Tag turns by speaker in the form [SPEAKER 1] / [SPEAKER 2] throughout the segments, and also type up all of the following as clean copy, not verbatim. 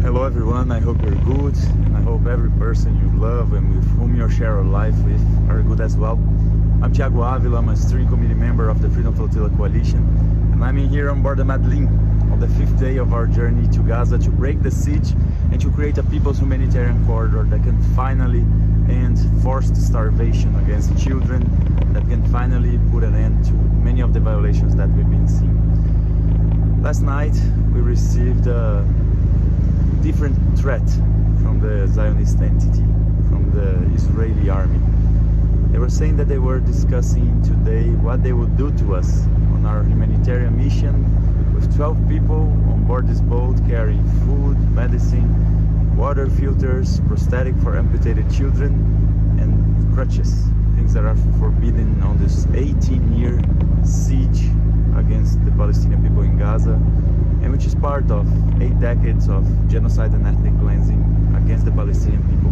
[SPEAKER 1] Hello everyone, I hope you're good, and I hope every person you love and with whom you share a life with are good as well. I'm Thiago Avila, I'm a steering committee member of the Freedom Flotilla Coalition, and I'm here on board the Madeleine on the 5th day of our journey to Gaza to break the siege and to create a people's humanitarian corridor that can finally end forced starvation against children, that can finally put an end to many of the violations that we've been seeing. Last night we received a different threat from the Zionist entity, from the Israeli army. They were saying that they were discussing today what they would do to us on our humanitarian mission with 12 people on board this boat carrying food, medicine, water filters, prosthetic for amputated children, and crutches, things that are forbidden on this 18-year siege against the Palestinian people in Gaza, and which is part of 8 decades of genocide and ethnic cleansing against the Palestinian people.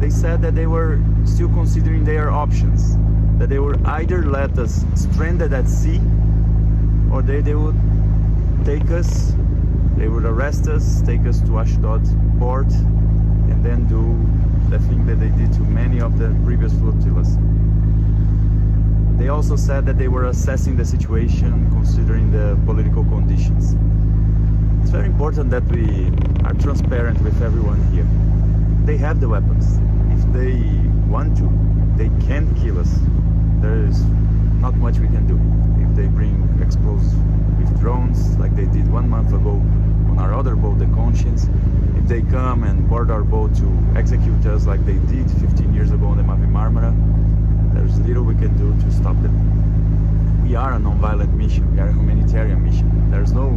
[SPEAKER 1] They said that they were still considering their options, that they would either let us stranded at sea, or they would take us, they would arrest us, take us to Ashdod port, and then do the thing that they did to many of the previous flotillas. They also said that they were assessing the situation considering the political conditions. It's very important that we are transparent with everyone here. They have the weapons. If they want to, they can kill us. There is not much we can do. If they bring explosives with drones, like they did 1 month ago on our other boat, the Conscience, if they come and board our boat to execute us like they did 15 years ago on the Mavi Marmara, there's little we can do to stop them. We are a non-violent mission, we are a humanitarian mission. There's no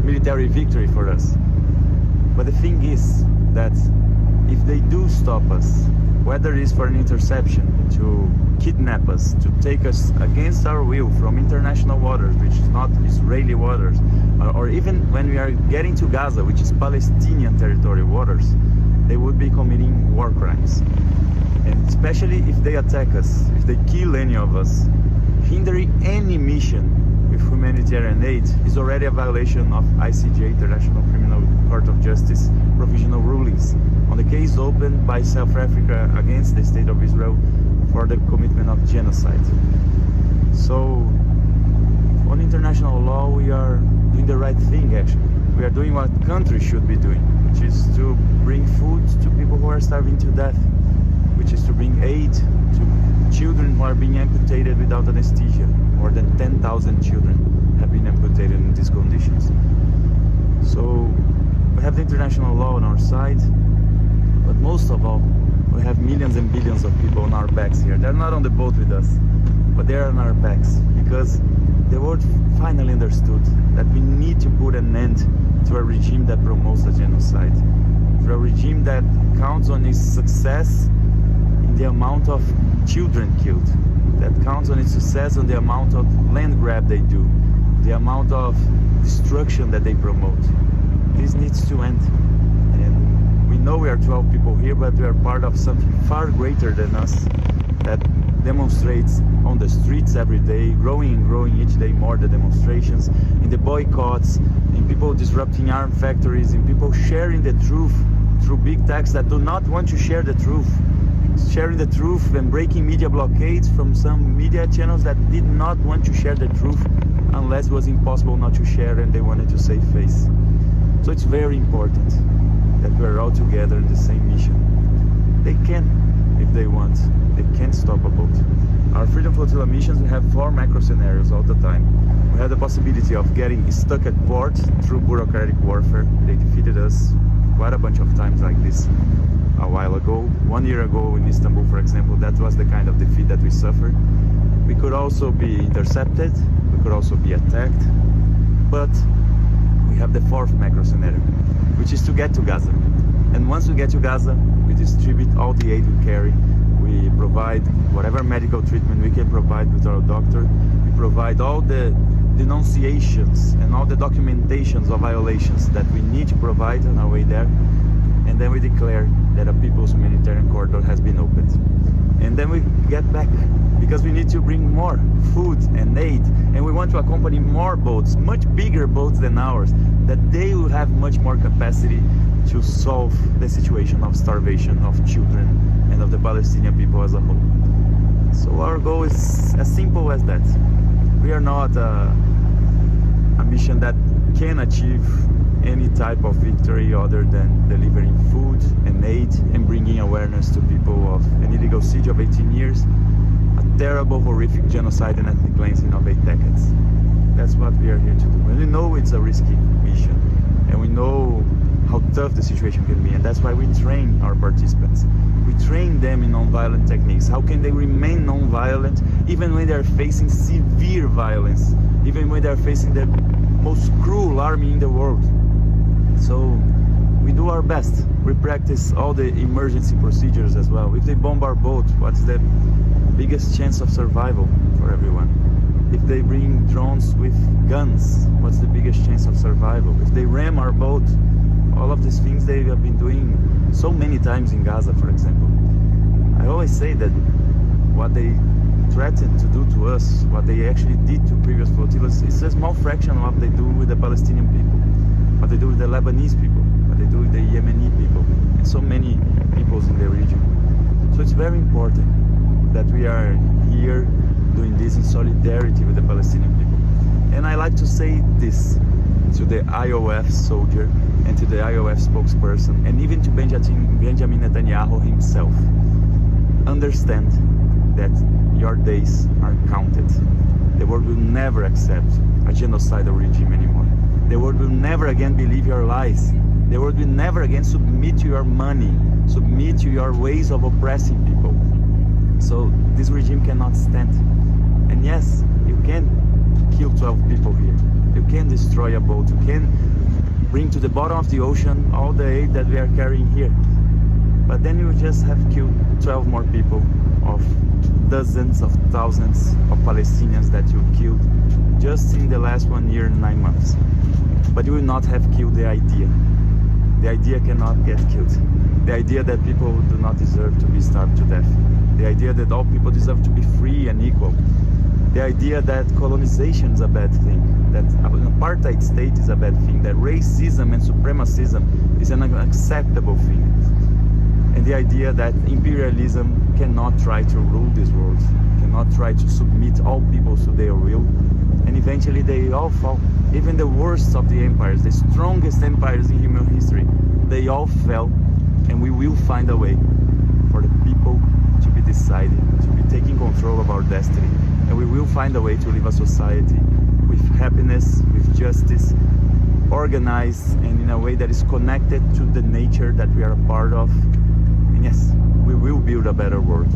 [SPEAKER 1] military victory for us. But the thing is that if they do stop us, whether it is for an interception, to kidnap us, to take us against our will from international waters, which is not Israeli waters, or even when we are getting to Gaza, which is Palestinian territorial waters, they would be committing war crimes. And especially if they attack us, if they kill any of us, hindering any mission with humanitarian aid is already a violation of ICJ, International Criminal Court of Justice, provisional rulings on the case opened by South Africa against the State of Israel for the commitment of genocide. So, on international law, we are doing the right thing actually. We are doing what countries should be doing, which is to bring food to people who are starving to death, which is to bring aid to children who are being amputated without anesthesia. More than 10,000 children have been amputated in these conditions. So we have the international law on our side, but most of all, we have millions and billions of people on our backs here. They're not on the boat with us, but they're on our backs because the world finally understood that we need to put an end to a regime that promotes the genocide, to a regime that counts on its success in the amount of children killed, that counts on its success on the amount of land grab they do, the amount of destruction that they promote. This needs to end. And we know we are 12 people here, but we are part of something far greater than us that demonstrates on the streets every day, growing and growing each day more, the demonstrations, in the boycotts, in people disrupting arm factories, in people sharing the truth through big techs that do not want to share the truth, sharing the truth and breaking media blockades from some media channels that did not want to share the truth unless it was impossible not to share and they wanted to save face. So it's very important that we're all together in the same mission. They can, if they want, they can stop a boat. Our Freedom Flotilla missions, we have 4 macro scenarios all the time. We have the possibility of getting stuck at port through bureaucratic warfare. They defeated us quite a bunch of times like this a while ago. 1 year ago in Istanbul, for example, that was the kind of defeat that we suffered. We could also be intercepted, we could also be attacked, but we have the 4th macro scenario, which is to get to Gaza. And once we get to Gaza, we distribute all the aid we carry, we provide whatever medical treatment we can provide with our doctor, we provide all the denunciations and all the documentations of violations that we need to provide on our way there, and then we declare that a people's humanitarian corridor has been opened. And then we get back, because we need to bring more food and aid, and we want to accompany more boats, much bigger boats than ours, that they will have much more capacity to solve the situation of starvation of children and of the Palestinian people as a whole. So our goal is as simple as that. We are not a mission that can achieve any type of victory other than delivering food and aid and bringing awareness to people of an illegal siege of 18 years, a terrible, horrific genocide and ethnic cleansing of 8 decades. That's what we are here to do. And we know it's a risky mission, and we know how tough the situation can be, and that's why we train our participants. We train them in non-violent techniques. How can they remain non-violent even when they're facing severe violence, even when they're facing the most cruel army in the world? So we do our best. We practice all the emergency procedures as well. If they bomb our boat, what's the biggest chance of survival for everyone? If they bring drones with guns, what's the biggest chance of survival? If they ram our boat, all of these things they have been doing so many times in Gaza, for example. I always say that what they threatened to do to us, what they actually did to previous flotillas, is a small fraction of what they do with the Palestinian people, what they do with the Lebanese people, what they do with the Yemeni people, and so many peoples in the region. So it's very important that we are here doing this in solidarity with the Palestinian people. And I like to say this to the IOF soldier and to the IOF spokesperson, and even to Benjamin Netanyahu himself. Understand that your days are counted. The world will never accept a genocidal regime anymore. The world will never again believe your lies. The world will never again submit to your money, submit to your ways of oppressing people. So this regime cannot stand. And yes, you can kill 12 people here. You can destroy a boat. You can bring to the bottom of the ocean all the aid that we are carrying here. But then you just have killed 12 more people of dozens of thousands of Palestinians that you killed just in the last 1 year and 9 months. But you will not have killed the idea. The idea cannot get killed. The idea that people do not deserve to be starved to death. The idea that all people deserve to be free and equal. The idea that colonization is a bad thing, that an apartheid state is a bad thing, that racism and supremacism is an unacceptable thing. And the idea that imperialism cannot try to rule this world, cannot try to submit all people to their will, and eventually they all fall. Even the worst of the empires, the strongest empires in human history, they all fell, and we will find a way for the people to be deciding, to be taking control of our destiny. And we will find a way to live a society with happiness, with justice, organized, and in a way that is connected to the nature that we are a part of. And yes, we will build a better world.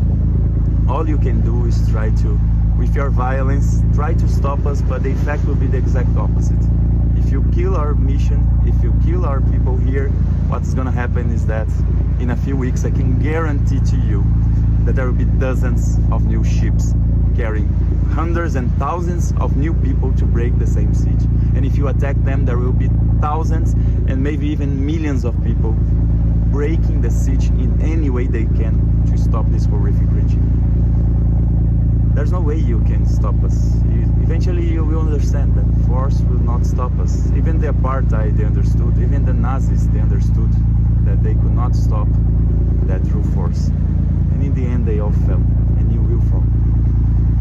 [SPEAKER 1] All you can do is try to, with your violence, try to stop us, but the effect will be the exact opposite. If you kill our mission, if you kill our people here, what's gonna happen is that in a few weeks, I can guarantee to you that there will be dozens of new ships carrying hundreds and thousands of new people to break the same siege. And if you attack them, there will be thousands and maybe even millions of people breaking the siege in any way they can to stop this horrific regime. There's no way you can stop us. Eventually you will understand that force will not stop us. Even the apartheid, they understood. Even the Nazis, they understood that they could not stop that through force. And in the end, they all fell, and you will fall.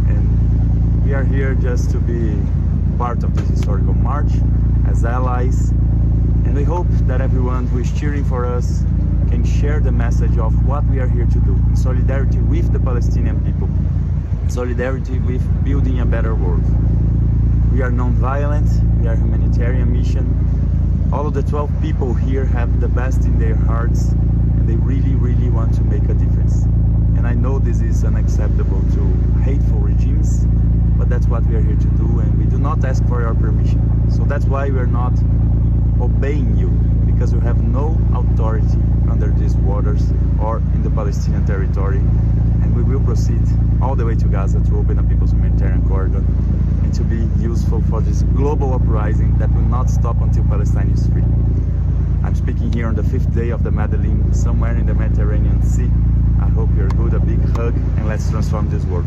[SPEAKER 1] And we are here just to be part of this historical march as allies. And we hope that everyone who is cheering for us can share the message of what we are here to do, in solidarity with the Palestinian people, in solidarity with building a better world. We are non-violent, we are a humanitarian mission. All of the 12 people here have the best in their hearts, and they really, really want to make a difference. And I know this is unacceptable to hateful regimes, but that's what we are here to do, and we do not ask for your permission. So that's why we are not obeying you, because you have no authority under these waters or in the Palestinian territory. And we will proceed all the way to Gaza to open a people's humanitarian corridor and to be useful for this global uprising that will not stop until Palestine is free. I'm speaking here on the 5th day of the Medellin, somewhere in the Mediterranean Sea. I hope you're good, a big hug, and let's transform this world.